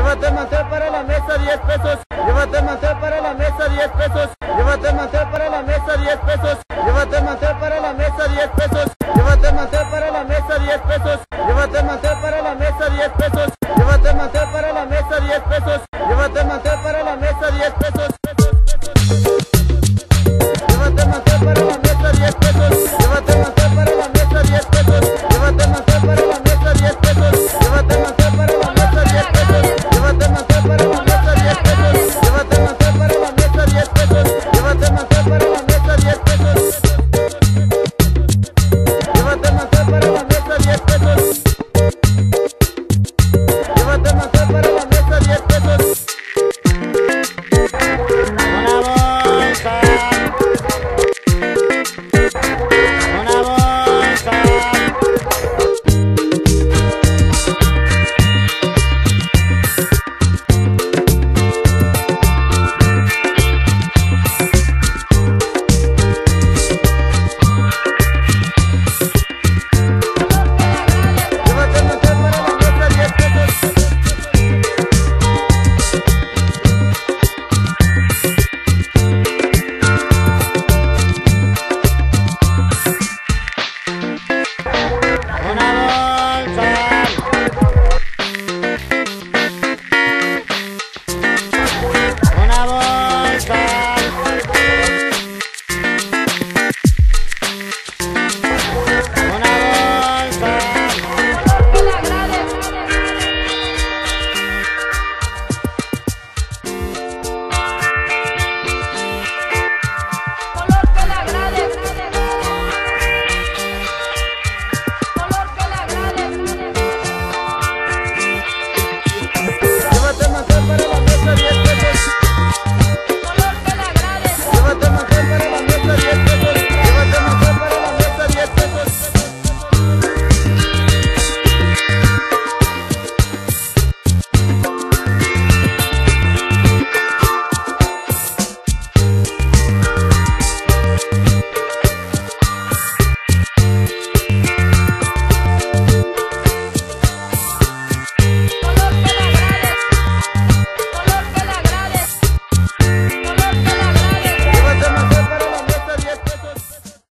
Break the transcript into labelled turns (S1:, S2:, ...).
S1: Llévate el mantel para la mesa, 10 pesos. Llévate el mantel para la mesa, 10 pesos. Llévate el mantel para la mesa, 10 pesos. Llévate el mantel para la mesa, 10 pesos. Llévate el mantel para la mesa, 10 pesos. Llévate el mantel para la mesa, 10 pesos. Llévate el mantel para la mesa, 10 pesos. Llévate el mantel para la mesa, 10 pesos. Llévate el mantel para la mesa, 10 pesos. Llévate el mantel